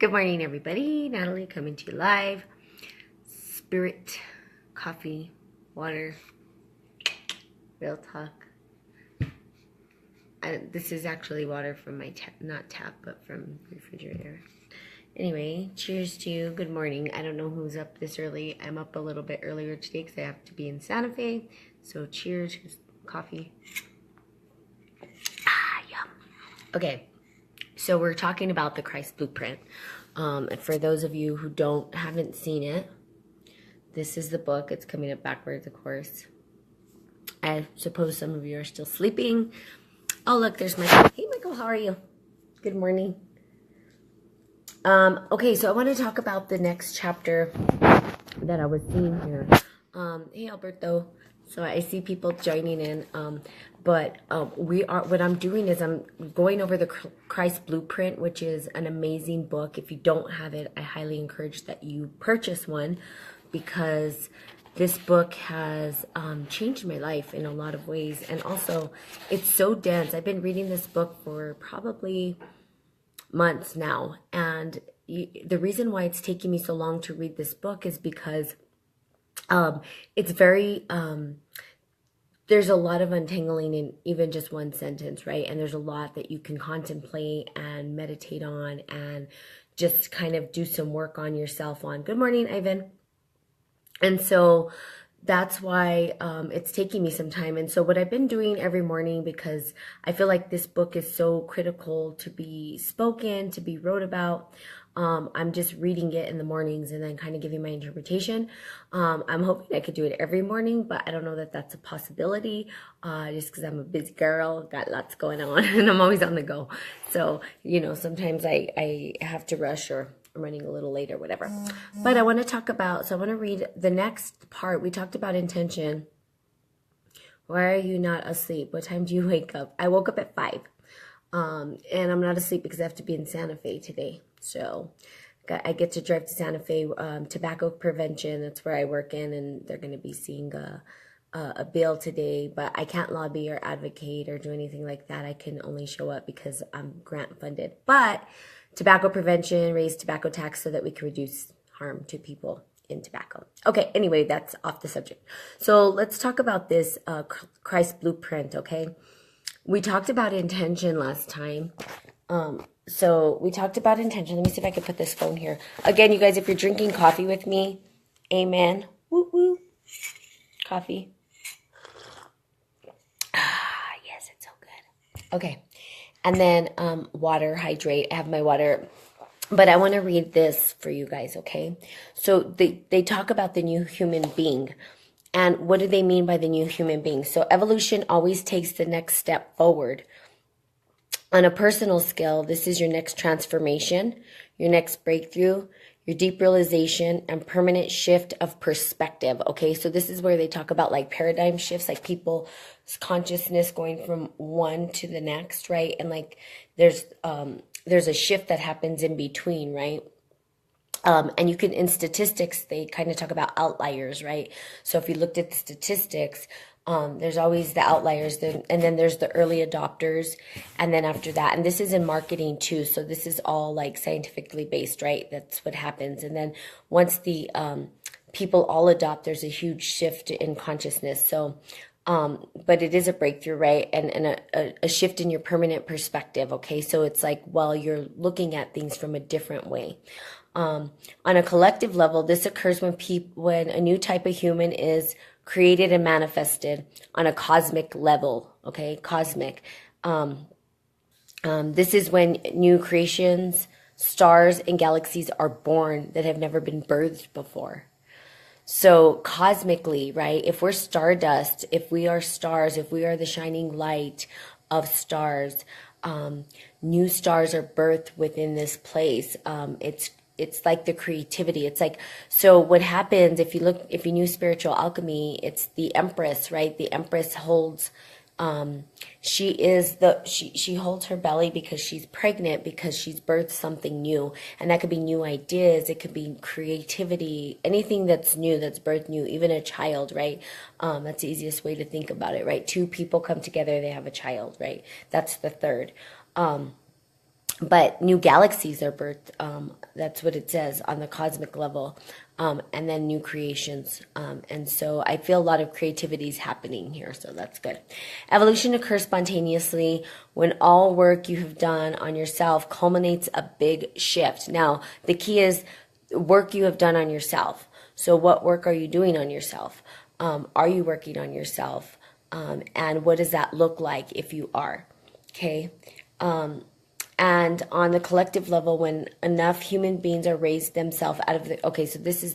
Good morning, everybody. Natalie coming to you live. Spirit, coffee, water, real talk. This is actually water from my not tap, but from refrigerator. Anyway, cheers to you. Good morning. I don't know who's up this early. I'm up a little bit earlier today because I have to be in Santa Fe. So cheers, coffee. Yum. Okay, so we're talking about the Christ Blueprint. For those of you who haven't seen it, this is the book. It's coming up backwards, of course. I suppose some of you are still sleeping. Oh, look, there's Michael. Hey, Michael, how are you? Good morning. Okay, so I want to talk about the next chapter that I was seeing here. Hey, Alberto. So I see people joining in. What I'm doing is I'm going over the Christ Blueprint, which is an amazing book. If you don't have it, I highly encourage that you purchase one, because this book has changed my life in a lot of ways. And also, it's so dense. I've been reading this book for probably months now. And the reason why it's taking me so long to read this book is because it's very... there's a lot of untangling in even just one sentence, right? And there's a lot that you can contemplate and meditate on and just kind of do some work on yourself on. Good morning, Ivan. And so that's why it's taking me some time. And so what I've been doing every morning, because I feel like this book is so critical to be spoken, to be wrote about, I'm just reading it in the mornings and then kind of giving my interpretation. I'm hoping I could do it every morning, but I don't know that that's a possibility, just because I'm a busy girl, got lots going on, and I'm always on the go. So, sometimes I have to rush, or I'm running a little late or whatever. But I want to read the next part. We talked about intention. Why are you not asleep? What time do you wake up? I woke up at 5. And I'm not asleep because I have to be in Santa Fe today. So I get to drive to Santa Fe, tobacco prevention. That's where I work in, and they're going to be seeing a bill today, but I can't lobby or advocate or do anything like that. I can only show up because I'm grant funded. But tobacco prevention, raise tobacco tax so that we can reduce harm to people in tobacco. Okay, anyway, that's off the subject. So let's talk about this Christ Blueprint, okay? We talked about intention last time. So we talked about intention. Let me see if I can put this phone here. Again, you guys, if you're drinking coffee with me, amen. Woo woo. Coffee. Yes, it's so good. Okay. And then water, hydrate. I have my water. But I want to read this for you guys, okay? So they talk about the new human being. And what do they mean by the new human being? So evolution always takes the next step forward. On a personal scale, this is your next transformation, your next breakthrough, your deep realization, and permanent shift of perspective. Okay, so this is where they talk about like paradigm shifts, like people's consciousness going from one to the next, right? And like there's a shift that happens in between, right? And you can, in statistics, they kind of talk about outliers, right? So if you looked at the statistics, there's always the outliers, and then there's the early adopters, and then after that, and this is in marketing too, so this is all like scientifically based, right? That's what happens. And then once the people all adopt, there's a huge shift in consciousness. So but it is a breakthrough, right? And a shift in your permanent perspective, okay? So it's like, well, you're looking at things from a different way. On a collective level, this occurs when a new type of human is created and manifested on a cosmic level, okay? Cosmic. This is when new creations, stars, and galaxies are born that have never been birthed before. So cosmically, right, if we're stardust, if we are stars, if we are the shining light of stars, new stars are birthed within this place. It's like the creativity. It's like, so what happens if you knew spiritual alchemy, it's the Empress, right? The Empress holds, she holds her belly because she's pregnant, because she's birthed something new. And that could be new ideas. It could be creativity, anything that's new, that's birthed new, even a child, right? That's the easiest way to think about it, right? Two people come together, they have a child, right? That's the third. but new galaxies are birthed. That's what it says on the cosmic level. And then new creations. And so I feel a lot of creativity is happening here. So that's good. Evolution occurs spontaneously when all work you have done on yourself culminates a big shift. Now, the key is work you have done on yourself. So what work are you doing on yourself? Are you working on yourself? And what does that look like if you are? Okay. And on the collective level, when enough human beings are raised themselves out of the, okay, so this is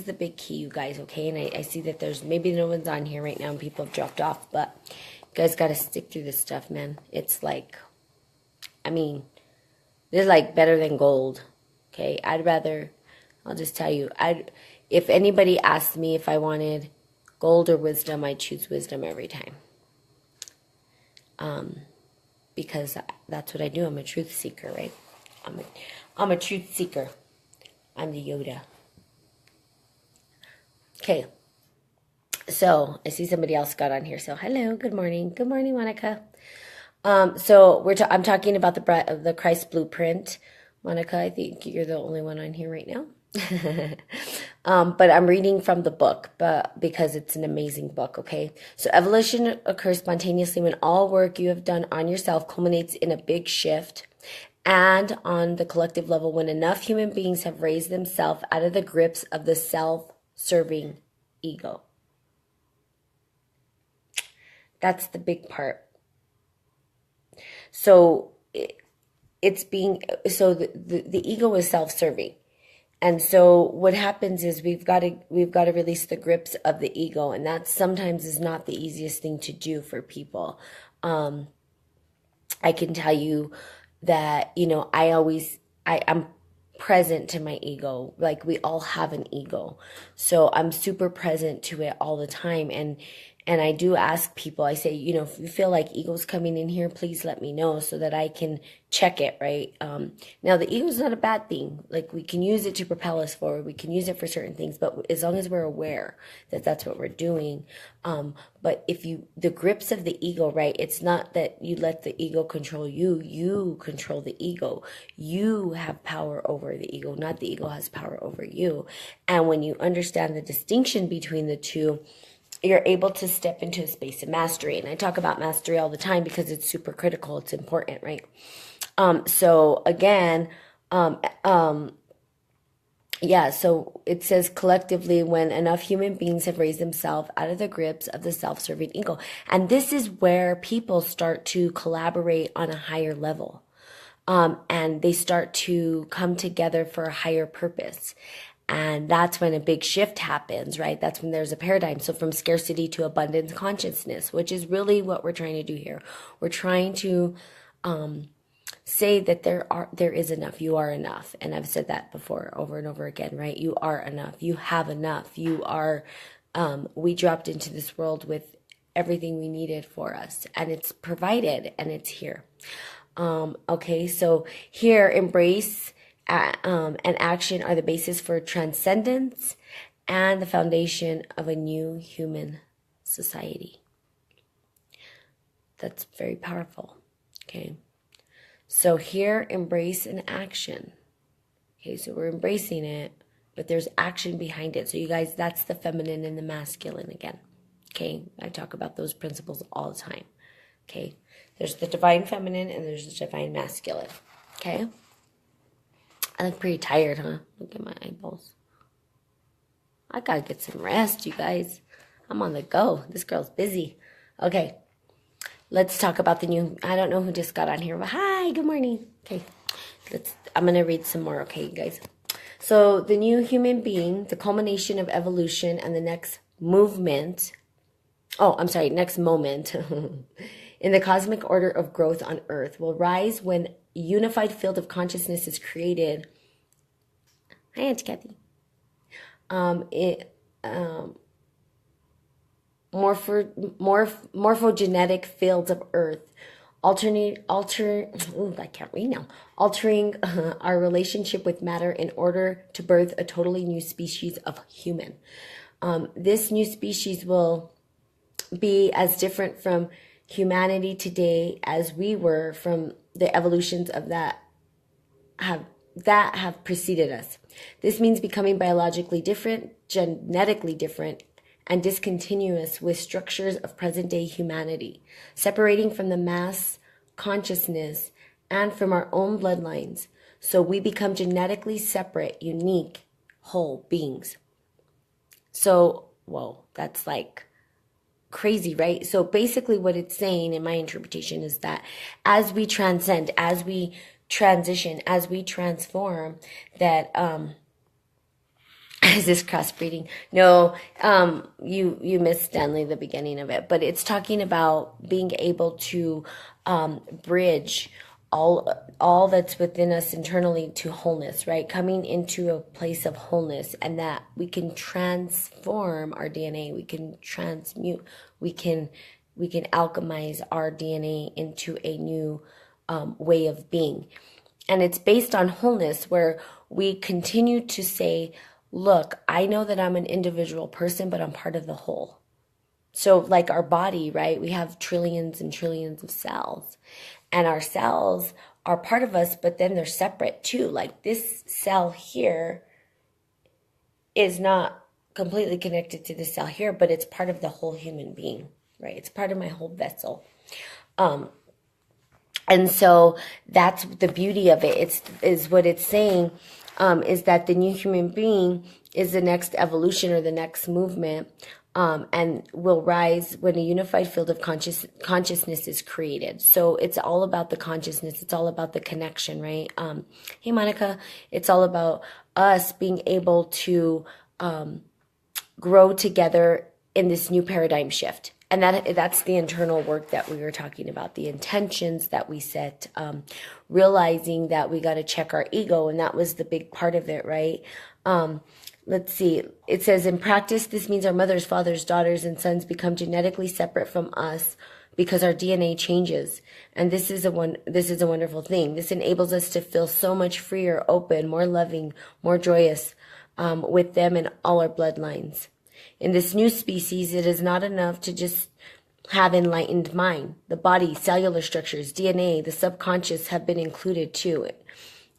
the big key, you guys, okay? And I see that there's, maybe no one's on here right now and people have dropped off, but you guys got to stick through this stuff, man. It's like, I mean, this is like better than gold, okay? I'll just tell you, if anybody asked me if I wanted gold or wisdom, I'd choose wisdom every time. Because that's what I do. I'm a truth seeker, right? I'm a truth seeker. I'm the Yoda. Okay. So I see somebody else got on here. So hello, good morning, Monica. So I'm talking about the Christ blueprint, Monica. I think you're the only one on here right now. But I'm reading from the book, because it's an amazing book, okay? So evolution occurs spontaneously when all work you have done on yourself culminates in a big shift, and on the collective level when enough human beings have raised themselves out of the grips of the self-serving ego. That's the big part. So the ego is self-serving. And so what happens is we've got to release the grips of the ego, and that sometimes is not the easiest thing to do for people. I can tell you that, I'm present to my ego. Like, we all have an ego. So I'm super present to it all the time. And I do ask people, I say, if you feel like ego's coming in here, please let me know so that I can check it, right? Now, the ego's not a bad thing. Like, we can use it to propel us forward. We can use it for certain things, but as long as we're aware that that's what we're doing. But the grips of the ego, right? It's not that you let the ego control you. You control the ego. You have power over the ego, not the ego has power over you. And when you understand the distinction between the two, you're able to step into a space of mastery. And I talk about mastery all the time because it's super critical. It's important, right? So again, so it says collectively when enough human beings have raised themselves out of the grips of the self-serving ego. And this is where people start to collaborate on a higher level. And they start to come together for a higher purpose. And that's when a big shift happens, right? That's when there's a paradigm. So from scarcity to abundance consciousness, which is really what we're trying to do here. We're trying to say that there is enough. You are enough. And I've said that before over and over again, right? You are enough. You have enough. You are, we dropped into this world with everything we needed for us. And it's provided and it's here. Okay, so here, embrace and action are the basis for transcendence and the foundation of a new human society. That's very powerful. Okay. So here, embrace and action. Okay, so we're embracing it, but there's action behind it. So you guys, that's the feminine and the masculine again. Okay, I talk about those principles all the time. Okay, there's the divine feminine and there's the divine masculine. Okay. I look pretty tired, huh? Look at my eyeballs. I gotta get some rest, you guys. I'm on the go. This girl's busy. Okay. Let's talk about the new... I don't know who just got on here, but hi, good morning. Okay. I'm gonna read some more, okay, you guys. So, the new human being, the culmination of evolution and the next movement... next moment in the cosmic order of growth on Earth will rise when unified field of consciousness is created. Hi, Aunt Kathy. Morphogenetic fields of Earth, altering our relationship with matter in order to birth a totally new species of human. This new species will be as different from humanity today as we were from the evolutions of that have preceded us. This means becoming biologically different, genetically different, and discontinuous with structures of present-day humanity, separating from the mass consciousness and from our own bloodlines. So we become genetically separate, unique, whole beings. So, whoa, that's like crazy, right? So basically what it's saying in my interpretation is that as we transcend, as we transition, as we transform, that is this crossbreeding? No, you missed, Stanley, the beginning of it, but it's talking about being able to bridge all that's within us internally to wholeness, right? Coming into a place of wholeness, and that we can transform our DNA, we can transmute, we can alchemize our DNA into a new way of being. And it's based on wholeness, where we continue to say, look, I know that I'm an individual person, but I'm part of the whole. So like our body, right? We have trillions and trillions of cells, and our cells are part of us, but then they're separate too. Like this cell here is not completely connected to the cell here, but it's part of the whole human being, right? It's part of my whole vessel. And so that's the beauty of it. Is what it's saying, is that the new human being is the next evolution or the next movement, and will rise when a unified field of consciousness is created. So it's all about the consciousness. It's all about the connection, right? Hey, Monica, it's all about us being able to grow together in this new paradigm shift. And that's the internal work that we were talking about, the intentions that we set, realizing that we got to check our ego. And that was the big part of it, right? Let's see. It says, in practice, this means our mothers, fathers, daughters, and sons become genetically separate from us because our DNA changes. And this is a wonderful thing. This enables us to feel so much freer, open, more loving, more joyous with them and all our bloodlines. In this new species, it is not enough to just have enlightened mind. The body, cellular structures, DNA, the subconscious have been included too.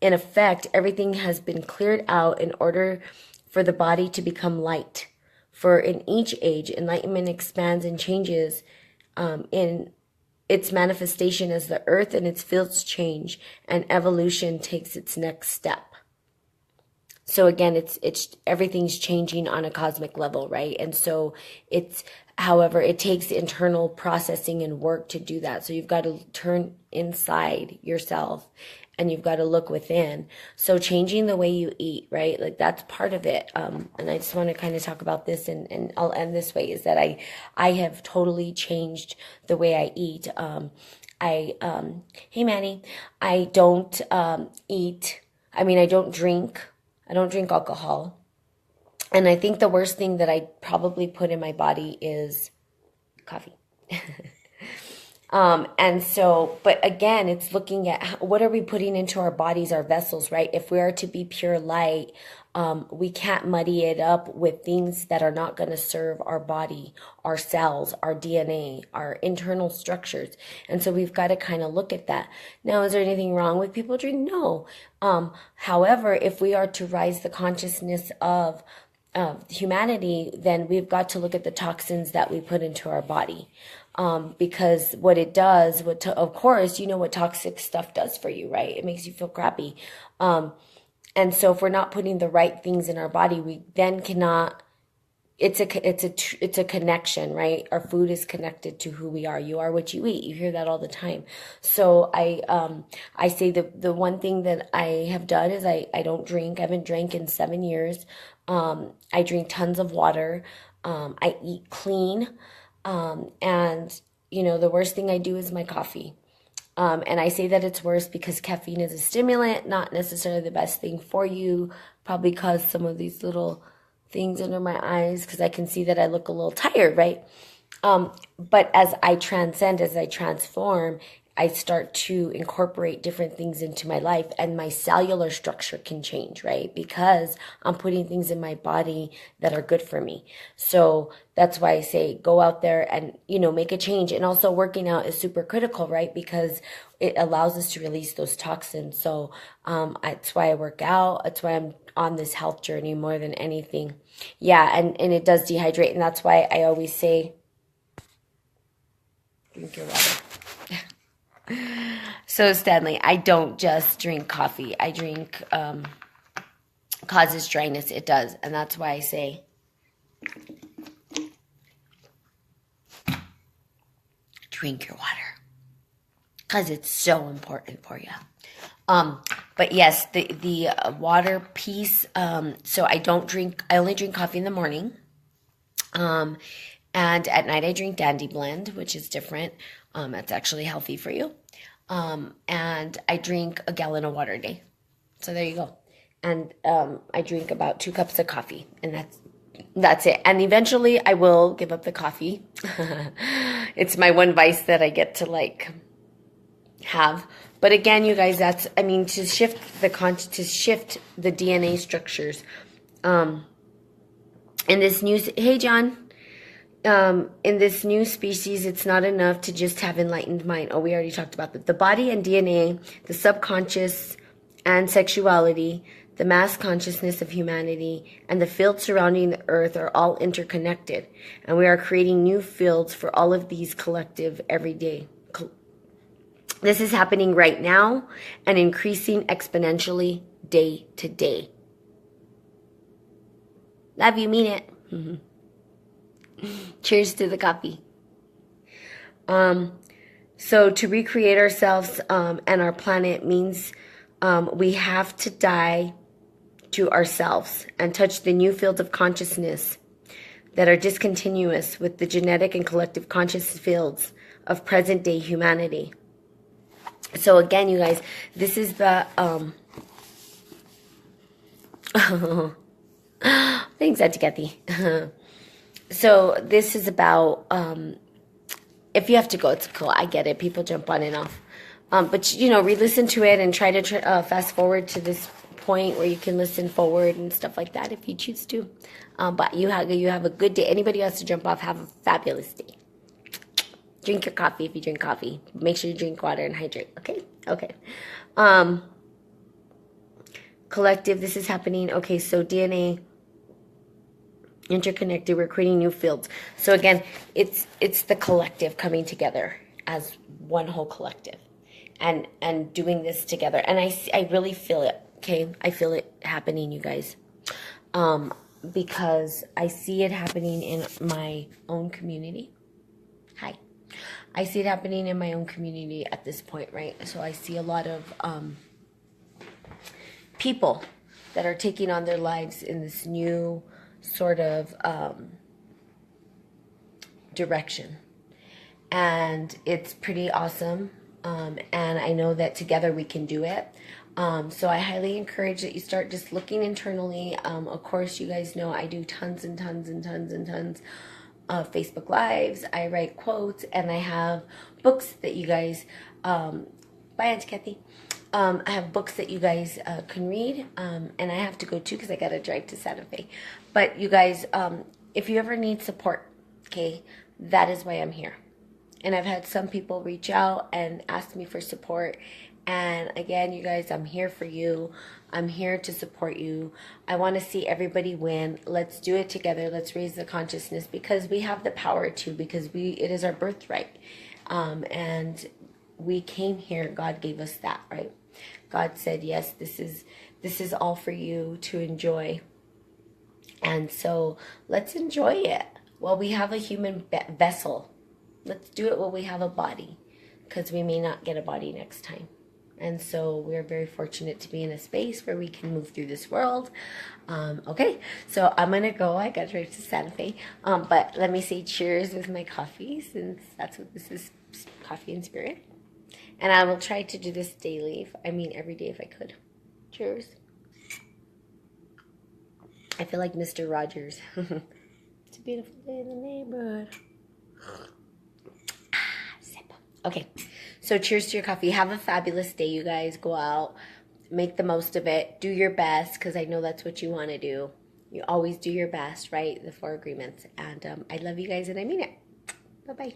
In effect, everything has been cleared out in order for the body to become light. For in each age, enlightenment expands and changes in its manifestation as the earth and its fields change, and evolution takes its next step. So again, it's everything's changing on a cosmic level, right? And so however, it takes internal processing and work to do that. So you've got to turn inside yourself and you've got to look within. So changing the way you eat, right? Like that's part of it. And I just want to kind of talk about this, and I'll end this way, is that I have totally changed the way I eat. Hey Manny, I don't I don't drink. I don't drink alcohol. And I think the worst thing that I probably put in my body is coffee. And so, but again, it's looking at what are we putting into our bodies, our vessels, right? If we are to be pure light, we can't muddy it up with things that are not going to serve our body, our cells, our DNA, our internal structures. And so we've got to kind of look at that. Now, is there anything wrong with people drinking? No. However, if we are to rise the consciousness of humanity, then we've got to look at the toxins that we put into our body. Because what it does, of course, you know what toxic stuff does for you, right? It makes you feel crappy. And so if we're not putting the right things in our body, we then cannot, it's a connection, right? Our food is connected to who we are. You are what you eat. You hear that all the time. So I say the one thing that I have done is I don't drink. I haven't drank in 7 years. I drink tons of water. I eat clean. And the worst thing I do is my coffee. And I say that it's worse because caffeine is a stimulant, not necessarily the best thing for you. Probably cause some of these little things under my eyes because I can see that I look a little tired, right? But as I transcend, as I transform, I start to incorporate different things into my life, and my cellular structure can change, right? Because I'm putting things in my body that are good for me. So that's why I say go out there and, make a change. And also working out is super critical, right? Because it allows us to release those toxins. So that's why I work out. That's why I'm on this health journey more than anything. Yeah, and it does dehydrate. And that's why I always say, drink your water. So Stanley, I don't just drink coffee. I drink, causes dryness. It does. And that's why I say, drink your water. Because it's so important for you. But yes, the water piece, so I only drink coffee in the morning. And at night I drink Dandy Blend, which is different. It's actually healthy for you. And I drink a gallon of water a day. So there you go. And I drink about 2 cups of coffee, and that's it. And eventually I will give up the coffee. It's my one vice that I get to have. But again, you guys, to shift the DNA structures. In this new, hey John, in this new species, it's not enough to just have enlightened mind. Oh, we already talked about that. The body and DNA, the subconscious and sexuality, the mass consciousness of humanity, and the fields surrounding the earth are all interconnected. And we are creating new fields for all of these collective every day. This is happening right now and increasing exponentially day to day. Love you, mean it. Cheers to the coffee. So to recreate ourselves and our planet means we have to die to ourselves and touch the new fields of consciousness that are discontinuous with the genetic and collective conscious fields of present-day humanity. So again, you guys, this is the... Thanks, Auntie Kathy. So this is about... if you have to go, it's cool. I get it. People jump on and off. But, re-listen to it and try to fast forward to this point where you can listen forward and stuff like that if you choose to. But you have a good day. Anybody who has to jump off, have a fabulous day. Drink your coffee if you drink coffee. Make sure you drink water and hydrate. Okay? Okay. Collective, this is happening. Okay, so DNA interconnected. We're creating new fields. So again, it's the collective coming together as one whole collective and doing this together. And I really feel it. Okay, I feel it happening, you guys. Because I see it happening in my own community. Hi. I see it happening in my own community at this point, right? So I see a lot of people that are taking on their lives in this new sort of direction. And it's pretty awesome. And I know that together we can do it. So I highly encourage that you start just looking internally. Of course, you guys know I do tons and tons and tons and tons of Facebook Lives. I write quotes, and I have books that you guys, bye Auntie Kathy. I have books that you guys can read, and I have to go too because I got to drive to Santa Fe. But you guys, if you ever need support, okay, that is why I'm here. And I've had some people reach out and ask me for support. And again, you guys, I'm here for you. I'm here to support you. I want to see everybody win. Let's do it together. Let's raise the consciousness because we have the power to, because it is our birthright. And we came here. God gave us that, right? God said, yes, this is all for you to enjoy. And so let's enjoy it while we have a human vessel. Let's do it while we have a body, because we may not get a body next time. And so we're very fortunate to be in a space where we can move through this world. Okay, so I'm going to go. I got to drive to Santa Fe. But let me say cheers with my coffee, since that's what this is, coffee and spirit. And I will try to do this daily. Every day if I could. Cheers. I feel like Mr. Rogers. It's a beautiful day in the neighborhood. Sip. Okay, so So cheers to your coffee. Have a fabulous day, you guys. Go out, make the most of it, do your best, because I know that's what you want to do. You always do your best, right? The 4 agreements. And I love you guys, and I mean it. Bye-bye.